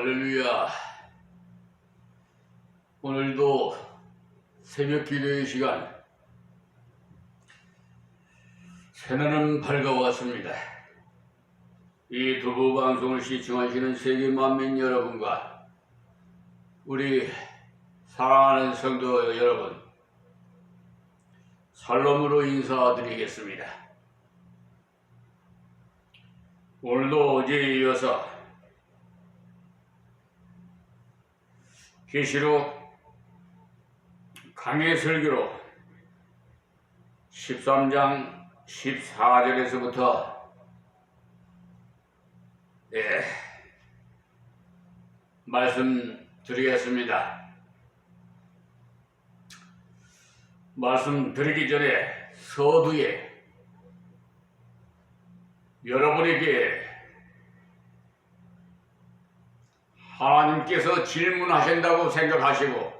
할렐루야. 오늘도 새벽 기도의 시간 새날은 밝아왔습니다. 이 두부 방송을 시청하시는 세계 만민 여러분과 우리 사랑하는 성도 여러분, 샬롬으로 인사드리겠습니다. 오늘도 어제에 이어서 계시록 강해 설교로 13장 14절에서부터 말씀드리겠습니다. 말씀드리기 전에 서두에 여러분에게 하나님께서 질문하신다고 생각하시고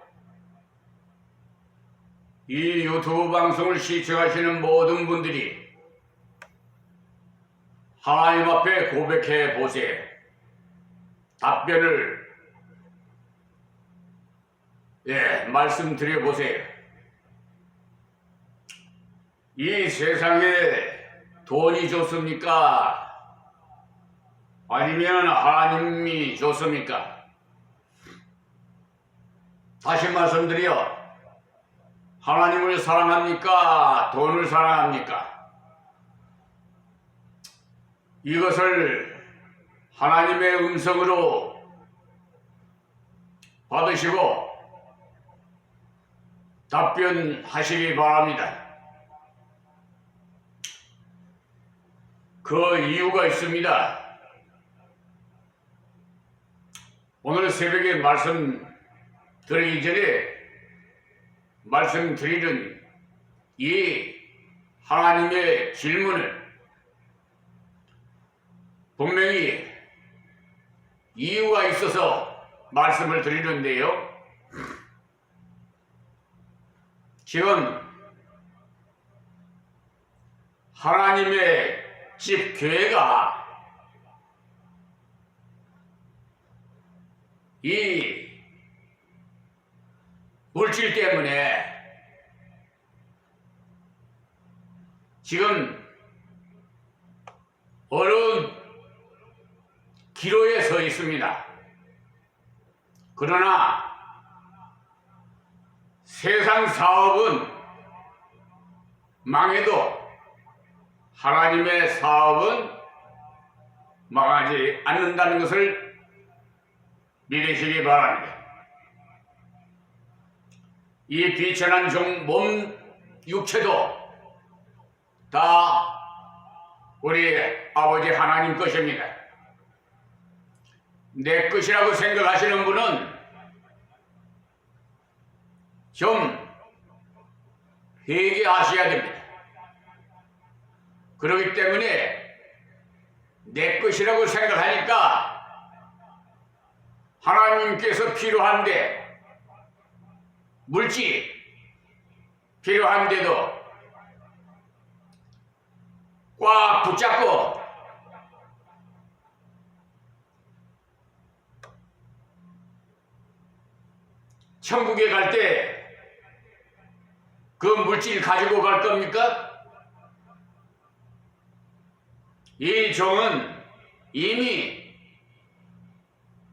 이 유튜브 방송을 시청하시는 모든 분들이 하나님 앞에 고백해 보세요. 답변을 말씀드려 보세요. 이 세상에 돈이 좋습니까? 아니면 하나님이 좋습니까? 다시 말씀드려, 하나님을 사랑합니까? 돈을 사랑합니까? 이것을 하나님의 음성으로 받으시고 답변하시기 바랍니다. 그 이유가 있습니다. 오늘 새벽에 말씀드리기 전에 말씀드리는 이 하나님의 질문을 분명히 이유가 있어서 말씀을 드리는데요. 지금 하나님의 집 교회가 이 물질 때문에 지금 어려운 기로에 서 있습니다. 그러나 세상 사업은 망해도 하나님의 사업은 망하지 않는다는 것을 믿으시기 바랍니다. 이 비천한 몸 육체도 다 우리 아버지 하나님 것입니다. 내 것이라고 생각하시는 분은 좀 회개하셔야 됩니다. 그렇기 때문에 내 것이라고 생각하니까 하나님께서 필요한데, 물질이 필요한데도 꽉 붙잡고 천국에 갈 때 그 물질 가지고 갈 겁니까? 이 종은 이미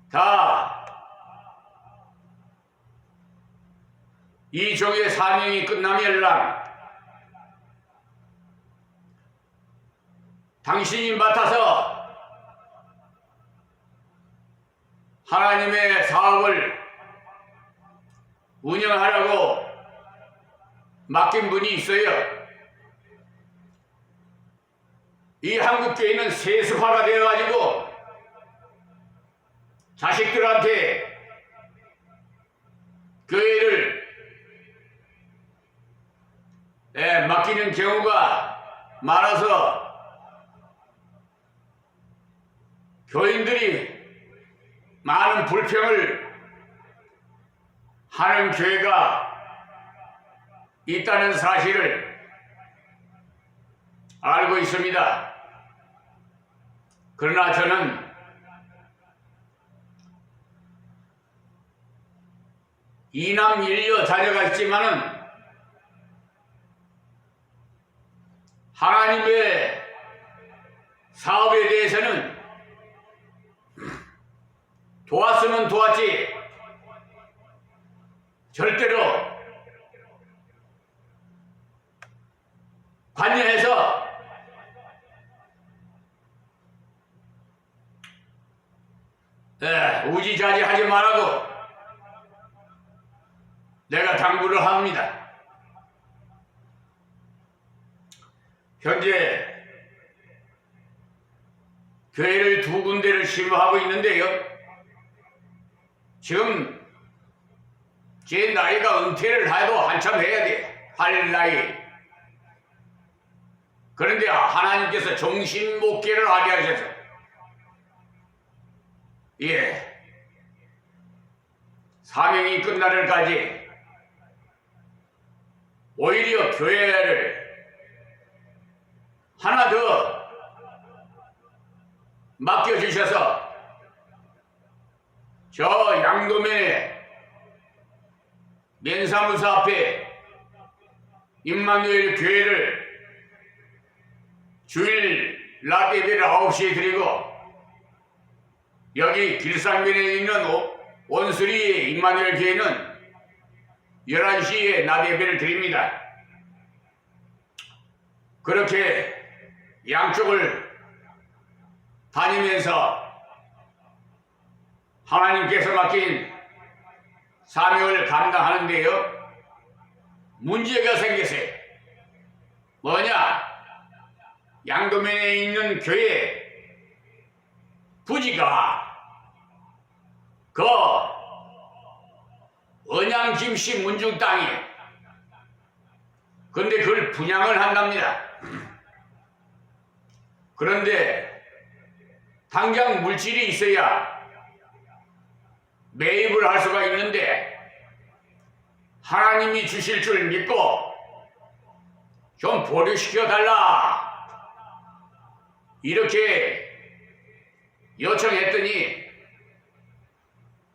다 이 종의 사명이 끝나면 당신이 맡아서 하나님의 사업을 운영하라고 맡긴 분이 있어요. 이 한국교회는 세습화가 되어가지고 자식들한테 교회를 맡기는 경우가 많아서 교인들이 많은 불평을 하는 교회가 있다는 사실을 알고 있습니다. 그러나 저는 이남 일녀 자녀가 있지만은 하나님의 사업에 대해서는 도왔으면 도왔지 절대로 관여해서 우지자지하지 말라고 내가 당부를 합니다. 현재 교회를 2군데를 심호하고 있는데요. 지금 제 나이가 은퇴를 해도 한참 해야 돼. 할 나이. 그런데 하나님께서 정신목계를 하게 하셔서 사명이 끝나를까지 오히려 교회를 하나 더 맡겨주셔서 저 양도면에 면사무소 앞에 임마누엘 교회를 주일 낮 예배를 9시에 드리고 여기 길상면에 있는 원수리 임마누엘 교회는 11시에 낮 예배를 드립니다. 그렇게 양쪽을 다니면서 하나님께서 맡긴 사명을 감당하는데요. 문제가 생겼어요. 뭐냐? 양도면에 있는 교회 부지가 그 언양김씨 문중 땅이에요. 근데 그걸 분양을 한답니다. 그런데 당장 물질이 있어야 매입을 할 수가 있는데 하나님이 주실 줄 믿고 좀 보류시켜 달라 이렇게 요청했더니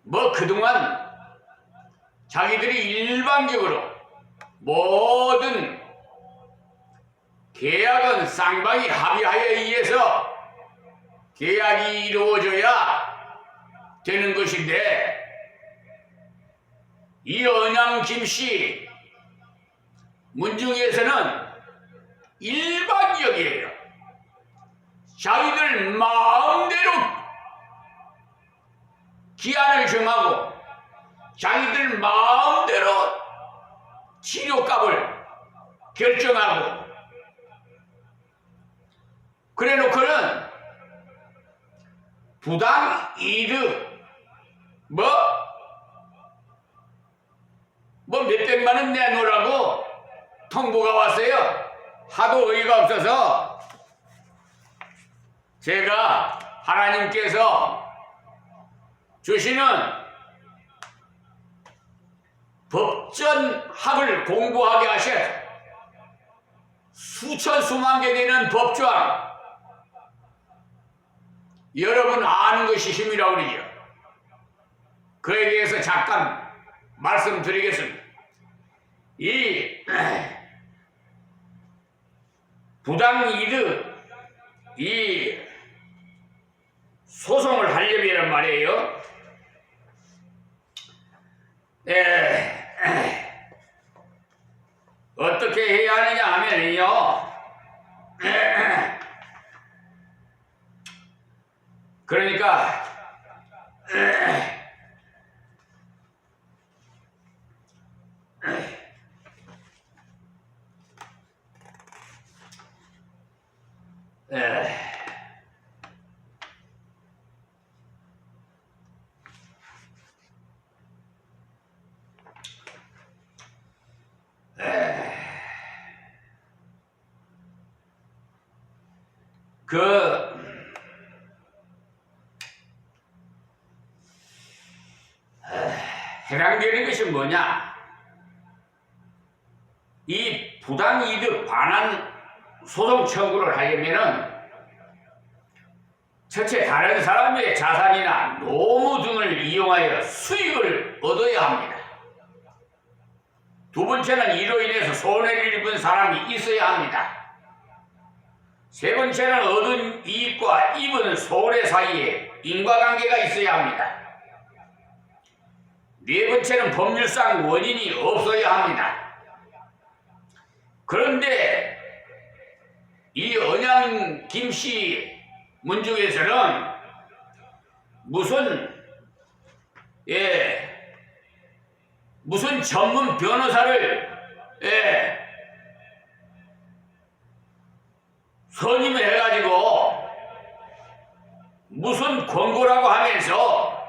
뭐 그동안 자기들이 일반적으로 모든 계약은 쌍방이 합의하에 의해서 계약이 이루어져야 되는 것인데 이 언양 김씨 문중에서는 일반적이에요. 자기들 마음대로 기한을 정하고 자기들 마음대로 치료값을 결정하고 그래 놓고는 부당 이득 뭐 몇백만 원 내놓으라고 통보가 왔어요. 하도 어이가 없어서 제가 하나님께서 주시는 법전학을 공부하게 하셔서 수천 수만 개 되는 법조항 여러분 아는 것이 힘이라고 그러죠. 그에 대해서 잠깐 말씀드리겠습니다. 이 부당이득 이 소송을 하려면 말이에요. 어떻게 해야 하느냐 하면요. 그러니까 해당되는 것이 뭐냐? 이 부당이득 반환 소송 청구를 하려면은 첫째 다른 사람의 자산이나 노무 등을 이용하여 수익을 얻어야 합니다. 두 번째는 이로 인해서 손해를 입은 사람이 있어야 합니다. 세 번째는 얻은 이익과 입은 손해 사이에 인과관계가 있어야 합니다. 네 번째는 법률상 원인이 없어야 합니다. 그런데 이 언양 김씨 문중에서는 무슨 전문 변호사를 선임을 해가지고 무슨 권고라고 하면서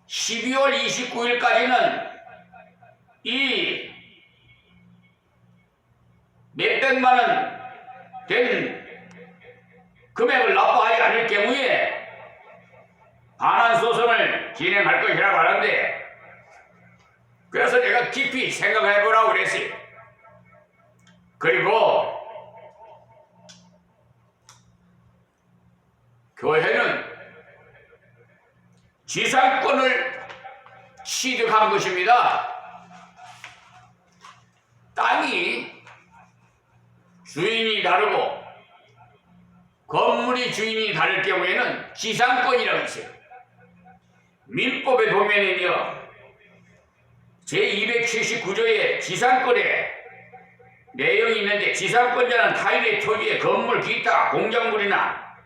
12월 29일까지는 이 몇백만 원 된 금액을 납부하지 않을 경우에 반환소송을 진행할 것이라고 하는데, 그래서 내가 깊이 생각해 보라고 그랬어요. 그리고 교회는 지상권을 취득한 것입니다. 땅이 주인이 다르고 건물이 주인이 다를 경우에는 지상권이라고 있어요. 민법에 보면은요, 제279조에 지상권에 내용이 있는데, 지상권자는 타인의 토지에 건물, 기타, 공작물이나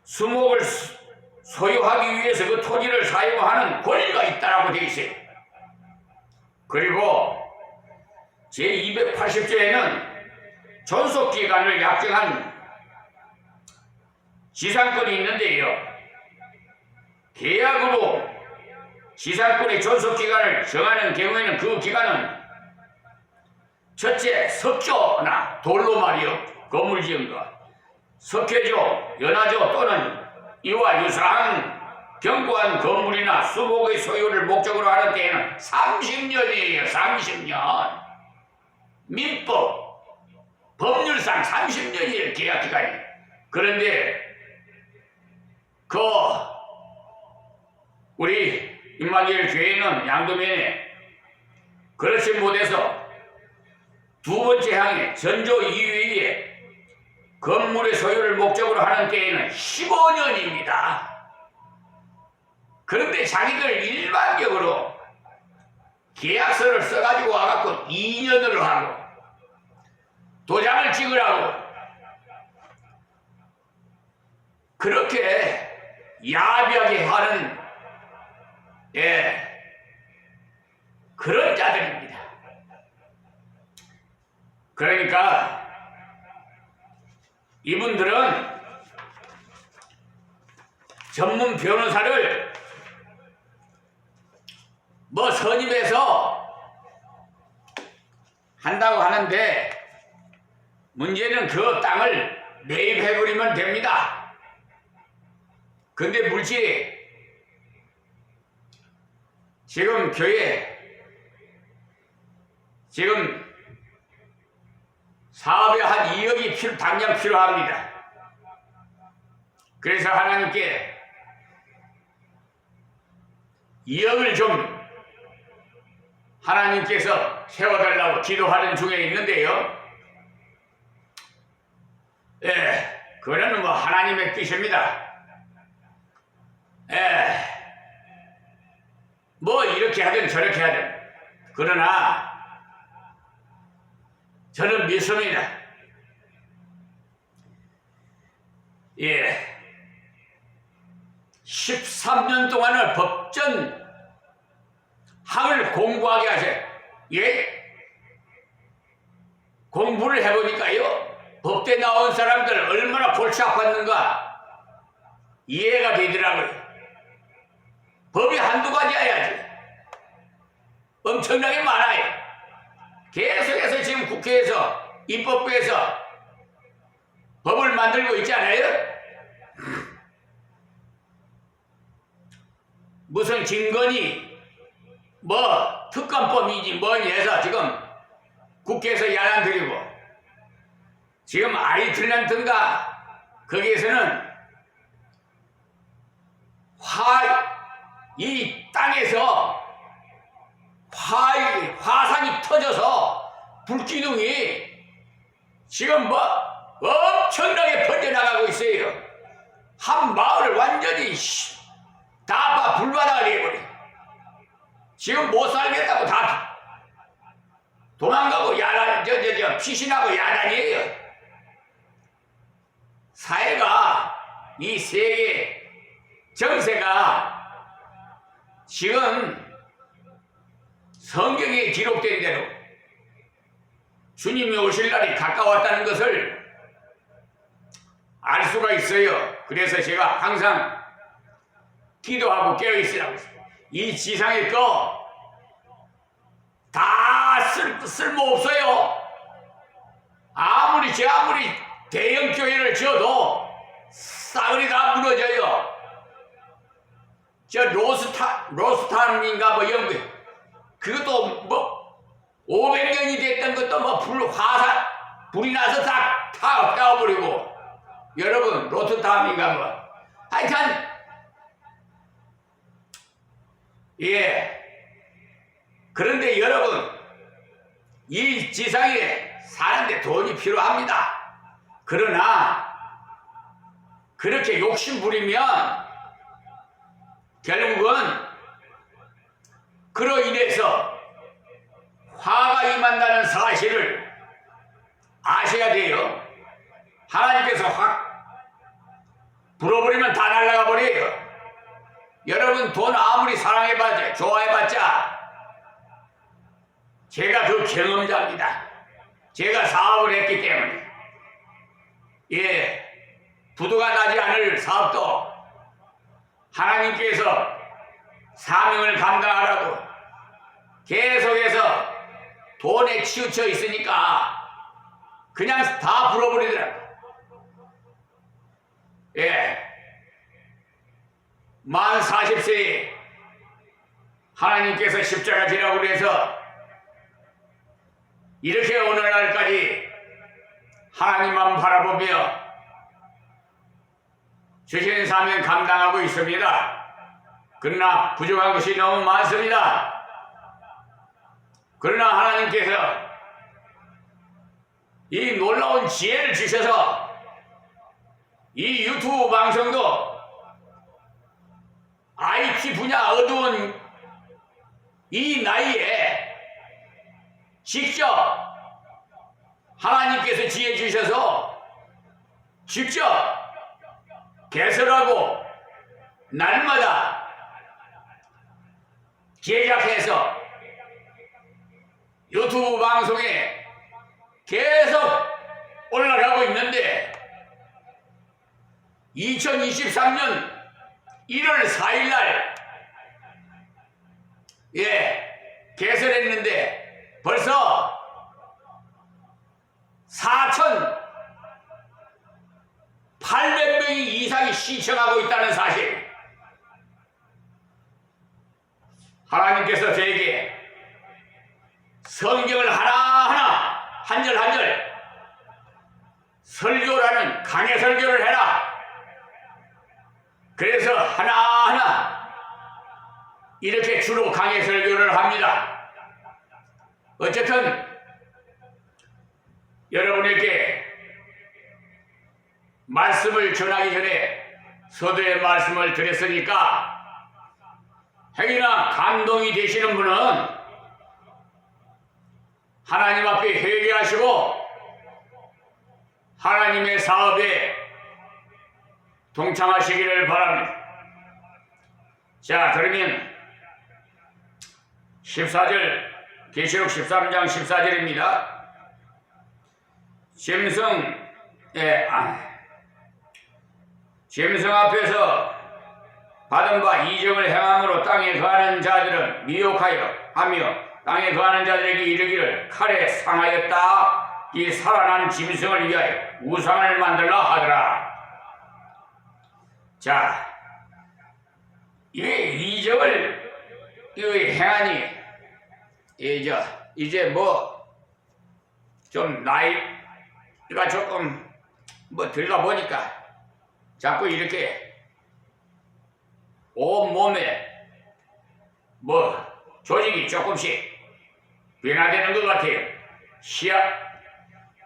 수목을 소유하기 위해서 그 토지를 사용하는 권리가 있다라고 되어 있어요. 그리고 제280조에는 존속기간을 약정한 지상권이 있는데요, 계약으로 지상권의 존속기간을 정하는 경우에는 그 기간은 첫째, 석조나 돌로 말이요, 건물 지은 것, 석회조, 연화조 또는 이와 유사한 견고한 건물이나 수목의 소유를 목적으로 하는 때에는 30년이에요. 30년. 민법, 법률상 30년이에요, 계약기간이. 그런데 우리 임마누엘 교회는 양도면에 그렇지 못해서 두 번째 항에 전조 이후에 건물의 소유를 목적으로 하는 때에는 15년입니다. 그런데 자기들 일반적으로 계약서를 써가지고 와갖고 2년으로 하고 도장을 찍으라고 그렇게 야비하게 하는 그런 자들입니다. 그러니까 이분들은 전문 변호사를 선임해서 한다고 하는데, 문제는 그 땅을 매입해버리면 됩니다. 근데 물질이 지금 교회 사업에 한 2억이 당장 필요합니다. 그래서 하나님께 2억을 좀 하나님께서 세워달라고 기도하는 중에 있는데요. 그거는 하나님의 뜻입니다. 이렇게 하든 저렇게 하든. 그러나 저는 믿습니다. 13년 동안을 법전 학을 공부하게 하세요. 공부를 해보니까요, 법대 나온 사람들 얼마나 골치 아팠는가 이해가 되더라고요. 법이 한두 가지 아야지 엄청나게 많아요. 계속해서 지금 국회에서 입법부에서 법을 만들고 있지 않아요? 무슨 김건희 특검법이지 뭐니 해서 지금 국회에서 야단 드리고, 지금 아이틀란트인가 거기에서는 이 땅에서 화산이 터져서 불기둥이 지금 뭐 엄청나게 퍼져나가고 있어요. 한 마을을 완전히 다 불바다가 되어버려. 지금 못 살겠다고 다 도망가고 야단, 피신하고 야단이에요. 사회가, 이 세계 정세가 지금 성경에 기록된 대로 주님이 오실 날이 가까웠다는 것을 알 수가 있어요. 그래서 제가 항상 기도하고 깨어있으라고 했어요. 이 지상의 거 다 쓸모없어요. 아무리 대형 교회를 지어도 싸그리 다 무너져요. 저 로스탄인가 뭐 이런 거, 그것도 뭐 500년이 됐던 것도 뭐 불이 나서 다 태워버리고, 여러분 로스탄인가 뭐 하여튼 그런데 여러분, 이 지상에 사는데 돈이 필요합니다. 그러나 그렇게 욕심 부리면 결국은 그로 인해서 화가 임한다는 사실을 아셔야 돼요. 하나님께서 확 불어버리면 다 날아가 버려요. 여러분, 돈 아무리 사랑해봤자, 좋아해봤자, 제가 그 경험자입니다. 제가 사업을 했기 때문에. 부도가 나지 않을 사업도 하나님께서 사명을 감당하라고 계속해서 돈에 치우쳐 있으니까 그냥 다 불어버리더라고요. 만 40세에 하나님께서 십자가 지라고 그래서 이렇게 오늘날까지 하나님만 바라보며 주신 사명 감당하고 있습니다. 그러나 부족한 것이 너무 많습니다. 그러나 하나님께서 이 놀라운 지혜를 주셔서 이 유튜브 방송도 IT 분야 어두운 이 나이에 직접 하나님께서 지혜 주셔서 직접 개설하고 날마다 제작해서 유튜브 방송에 계속 올라가고 있는데 2023년 1월 4일 날 개설했는데 벌써 4,800명이 이상이 시청하고 있다는 사실. 하나님께서 저에게 성경을 하나하나 한 절 한 절 설교라는 강해 설교를 해라. 그래서 하나하나 이렇게 주로 강해 설교를 합니다. 어쨌든 여러분에게 말씀을 전하기 전에 서두에 말씀을 드렸으니까 행위나 감동이 되시는 분은 하나님 앞에 회개하시고 하나님의 사업에 동참하시기를 바랍니다. 자, 그러면 14절, 계시록 13장 14절입니다. 짐승 앞에서 받은 바 이적을 행함으로 땅에 거하는 자들은 미혹하여 하며 땅에 거하는 자들에게 이르기를 칼에 상하였다. 이 살아난 짐승을 위하여 우상을 만들라 하더라. 자, 이 이적을 행하니 이제 뭐 좀 나이가 조금 뭐 들다 보니까 자꾸 이렇게 온 몸에 뭐 조직이 조금씩 변화되는 것 같아요. 시야,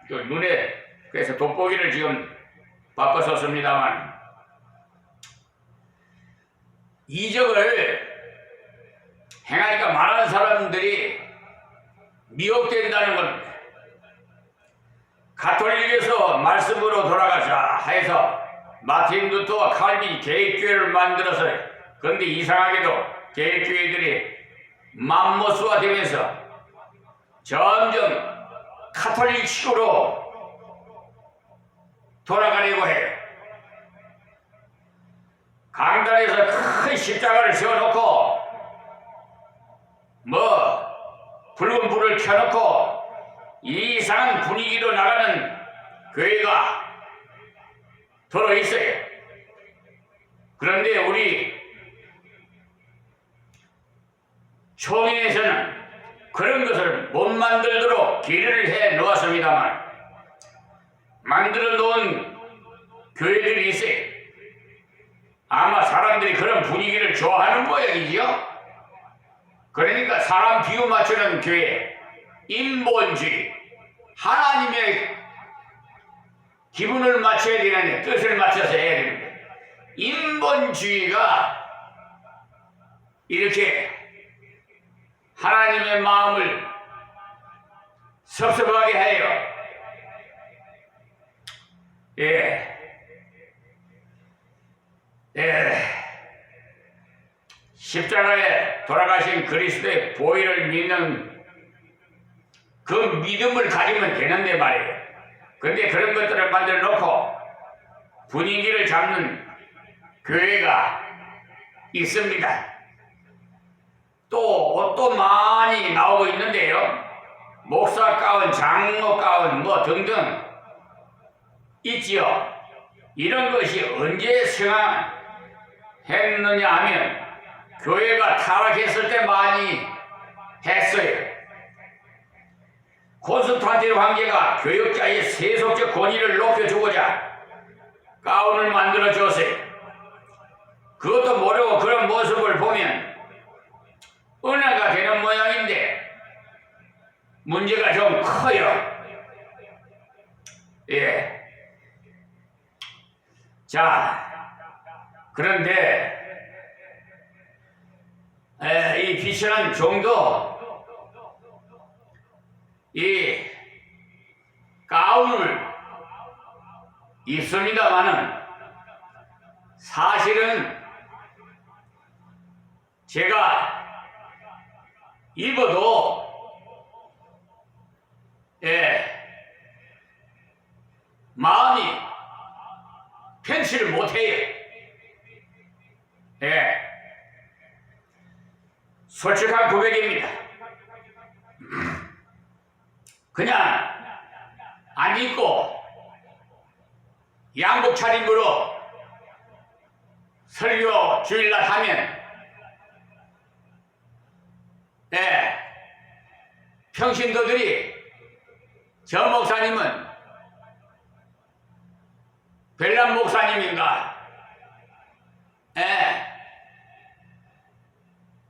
눈에, 그래서 돋보기를 지금 바꿔섰습니다만, 이적을 행하니까 많은 사람들이 미혹된다는 겁니다. 가톨릭에서 말씀으로 돌아가자 해서 마틴 루터와 칼빈이 개혁교회를 만들었어요. 그런데 이상하게도 개혁교회들이 맘모스화 되면서 점점 카톨릭식으로 돌아가려고 해요. 강단에서 큰 십자가를 세워놓고 붉은 불을 켜놓고 이상한 분위기로 나가는 교회가 들어있어요. 그런데 우리 초민에서는 그런 것을 못 만들도록 길을 해 놓았습니다만, 만들어 놓은 교회들이 있어요. 아마 사람들이 그런 분위기를 좋아하는 모양이지요. 그러니까 사람 비유 맞추는 교회, 인본주의, 하나님의 기분을 맞춰야 되는데 뜻을 맞춰서 해야 됩니다. 인본주의가 이렇게 하나님의 마음을 섭섭하게 해요. 십자가에 돌아가신 그리스도의 보혈을 믿는 그 믿음을 가지면 되는데 말이에요. 근데 그런 것들을 만들어 놓고 분위기를 잡는 교회가 있습니다. 또 옷도 많이 나오고 있는데요. 목사 가운, 장로 가운 등등 있지요. 이런 것이 언제 성행했느냐 하면 교회가 타락했을 때 많이 했어요. 콘스탄틴 황제가 교역자의 세속적 권위를 높여주고자 가운을 만들어 줬어요. 그것도 모르고 그런 모습을 보면 은혜가 되는 모양인데 문제가 좀 커요. 자, 그런데 이 비천한 종도 이 가운을 입습니다마는 사실은 제가 입어도 마음이 편치를 못해요. 솔직한 고백입니다. 그냥 안 입고 양복 차림으로 설교 주일날 하면 평신도들이 저 목사님은 벨람 목사님인가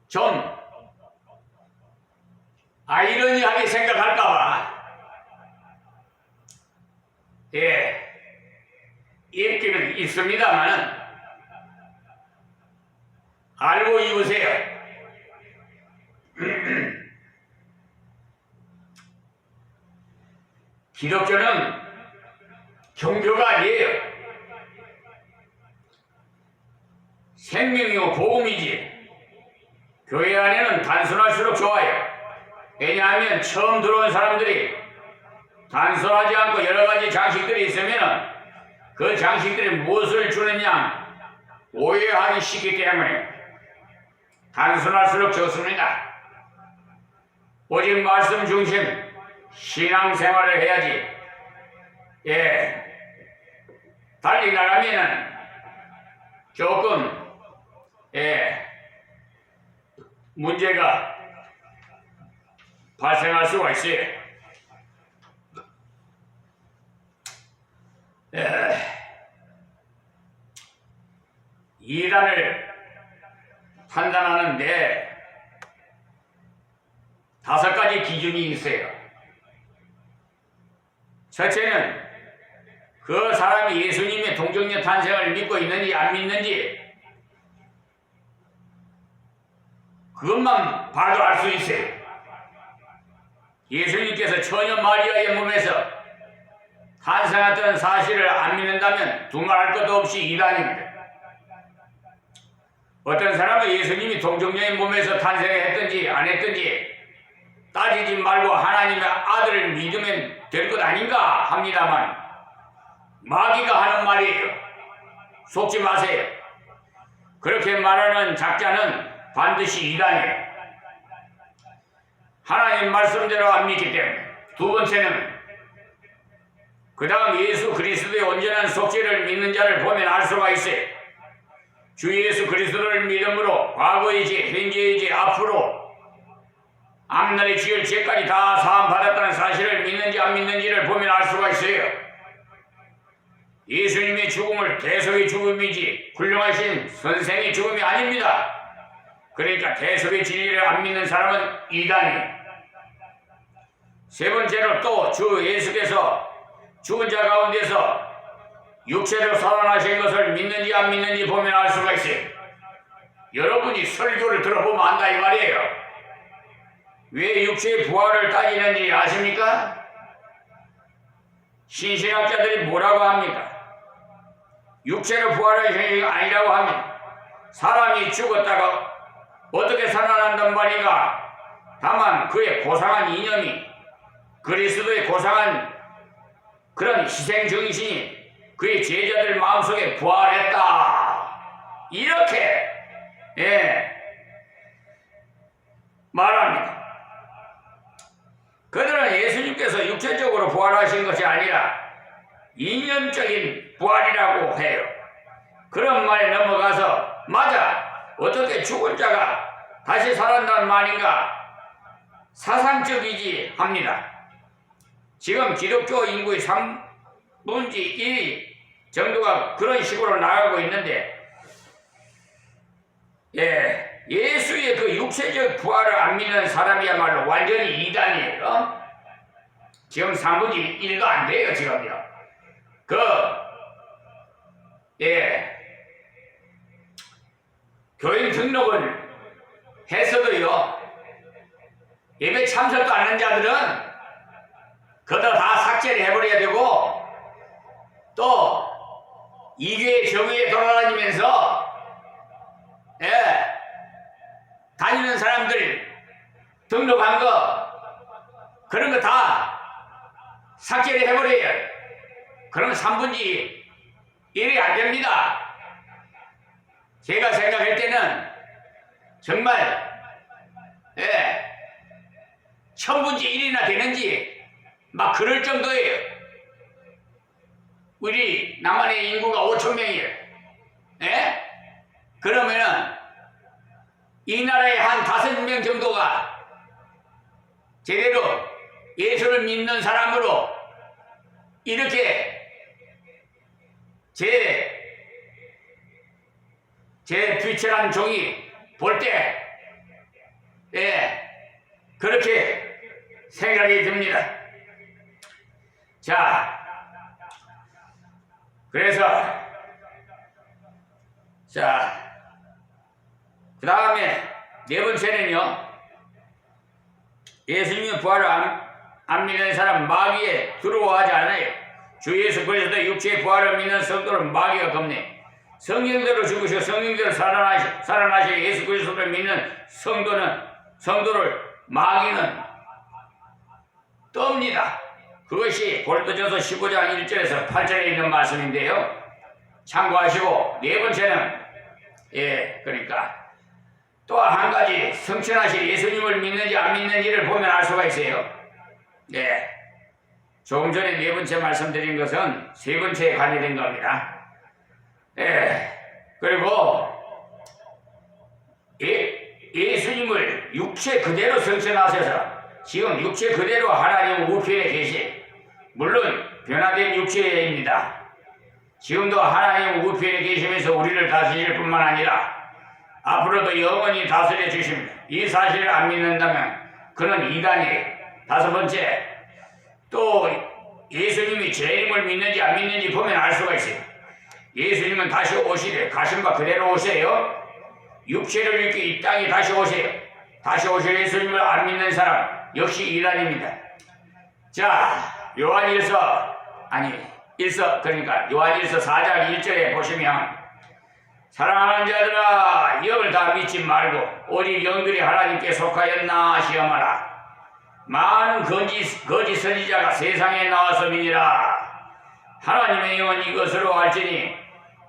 좀 아이러니하게 생각할까봐 입기는 있습니다만은 알고 입으세요. 기독교는 종교가 아니에요. 생명이고 복음이지. 교회 안에는 단순할수록 좋아요. 왜냐하면 처음 들어온 사람들이 단순하지 않고 여러 가지 장식들이 있으면 그 장식들이 무엇을 주느냐 오해하기 쉽기 때문에 단순할수록 좋습니다. 오직 말씀 중심 신앙생활을 해야지. 달리 나가면은 조금 문제가 발생할 수가 있어요. 이단을 판단하는데 5가지 기준이 있어요. 첫째는 그 사람이 예수님의 동정녀 탄생을 믿고 있는지 안 믿는지 그것만 봐도 알 수 있어요. 예수님께서 처녀 마리아의 몸에서 탄생했던 사실을 안 믿는다면 두말할 것도 없이 이단입니다. 어떤 사람은 예수님이 동정녀의 몸에서 탄생했든지 안 했든지 따지지 말고 하나님의 아들을 믿으면 될 것 아닌가 합니다만 마귀가 하는 말이에요. 속지 마세요. 그렇게 말하는 작자는 반드시 이단이에요. 하나님 말씀대로 안 믿기 때문에. 두 번째는 그 다음 예수 그리스도의 온전한 속죄를 믿는 자를 보면 알 수가 있어요. 주 예수 그리스도를 믿음으로 과거이지 현재이지 앞으로 앞날에 지을 죄까지 다 사함 받았다는 사실을 믿는지 안 믿는지를 보면 알 수가 있어요. 예수님의 죽음을 대속의 죽음이지 훌륭하신 선생의 죽음이 아닙니다. 그러니까 대속의 진리를 안 믿는 사람은 이단이에요. 세 번째로 또 주 예수께서 죽은 자 가운데서 육체로 살아나신 것을 믿는지 안 믿는지 보면 알 수가 있어요. 여러분이 설교를 들어보면 안다 이 말이에요. 왜 육체의 부활을 따지는지 아십니까? 신신학자들이 뭐라고 합니까? 육체로 부활하신 것이 아니라고 합니다. 사람이 죽었다가 어떻게 살아난단 말인가? 다만 그의 고상한 이념이 그리스도의 고상한 그런 희생정신이 그의 제자들 마음속에 부활했다. 이렇게 말합니다. 그들은 예수님께서 육체적으로 부활하신 것이 아니라 이념적인 부활이라고 해요. 그런 말에 넘어가서 맞아, 어떻게 죽은 자가 다시 살아난다는 말인가? 사상적이지 합니다. 지금 기독교 인구의 3분의 1 정도가 그런 식으로 나가고 있는데 예수의 그 육체적 부활을 안 믿는 사람이야말로 완전히 이단이에요. 지금 3분의 1도 안 돼요. 지금요. 교인 등록을 했어도요, 예배 참석도 안 하는 자들은 그것도 다 삭제를 해버려야 되고, 또 이교회 저교회 돌아다니면서 다니는 사람들 등록한 거 그런 거 다 삭제를 해버려요. 그러면 3분의 1이 안 됩니다. 제가 생각할 때는 정말 1000분의 1이나 되는지 막 그럴 정도예요. 우리 남한의 인구가 5,000명이에요. 그러면은 이 나라에 한 5명 정도가 제대로 예수를 믿는 사람으로 이렇게 제 부처란 종이 볼 때 그렇게 생각이 듭니다. 자, 그래서 그 다음에 네 번째는요, 예수님의 부활을 안 믿는 사람 마귀에 두려워하지 않아요. 주 예수 그리스도 육체의 부활을 믿는 성도는 마귀가 겁내. 성령대로 죽으시고 성령대로 살아나신 예수 그리스도를 믿는 성도를 마귀는 떱니다. 그것이 고린도전서 15장 1절에서 8절에 있는 말씀인데요. 참고하시고, 네 번째는 그러니까 또 한 가지 성천하신 예수님을 믿는지 안 믿는지를 보면 알 수가 있어요. 조금 전에 네 번째 말씀드린 것은 세 번째에 관련된 겁니다. 그리고 예수님을 육체 그대로 성천하셔서 지금 육체 그대로 하나님 우편에 계시, 물론 변화된 육체입니다. 지금도 하나님 우편에 계시면서 우리를 다스릴 뿐만 아니라 앞으로도 영원히 다스려 주십니다. 이 사실을 안 믿는다면 그는 이단이에요. 다섯 번째, 또 예수님이 재림을 믿는지 안 믿는지 보면 알 수가 있어요. 예수님은 다시 오시래. 가신 바 그대로 오세요. 육체를 입고 이 땅에 다시 오세요. 다시 오실 예수님을 안 믿는 사람 역시 이단입니다. 자, 요한일서 그러니까 요한일서 4장 1절에 보시면 사랑하는 자들아 영을 다 믿지 말고 오직 영들이 하나님께 속하였나 시험하라. 많은 거짓 선지자가 세상에 나와서 믿으라. 하나님의 영은 이것으로 알지니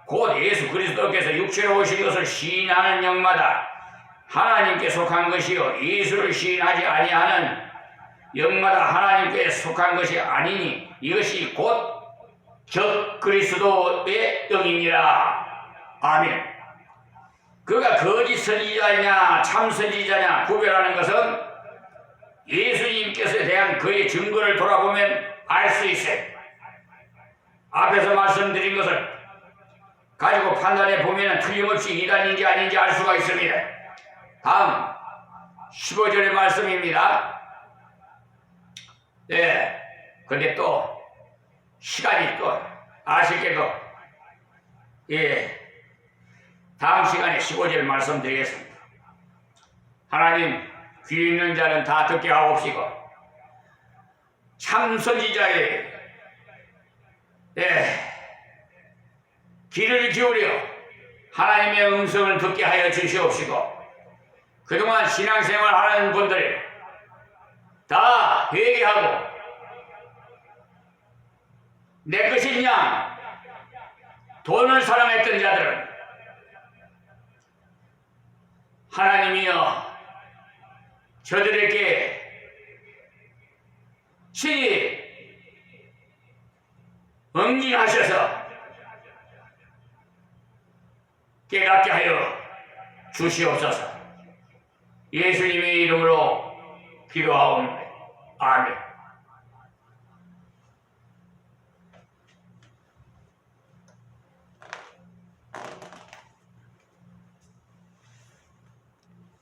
곧 예수 그리스도께서 육체로 오신 것을 시인하는 영마다 하나님께 속한 것이요 예수를 시인하지 아니하는 영마다 하나님께 속한 것이 아니니 이것이 곧 적그리스도의 영이니라. 아멘. 그가 거짓 선지자냐 참 선지자냐 구별하는 것은 예수님께서에 대한 그의 증거를 돌아보면 알 수 있어요. 앞에서 말씀드린 것을 가지고 판단해 보면 틀림없이 이단인지 아닌지 알 수가 있습니다. 다음 15절의 말씀입니다. 네, 근데 또 시간이 또 아쉽게도 다음 시간에 15절 말씀드리겠습니다. 하나님 귀 있는 자는 다 듣게 하옵시고 참 선지자의 귀를 기울여 하나님의 음성을 듣게 하여 주시옵시고 그동안 신앙생활 하는 분들 다 회개하고 내 것인 양 돈을 사랑했던 자들은 하나님이여 저들에게 친히 응징하셔서 깨닫게 하여 주시옵소서. 예수님의 이름으로 기도하옵니다. 아멘.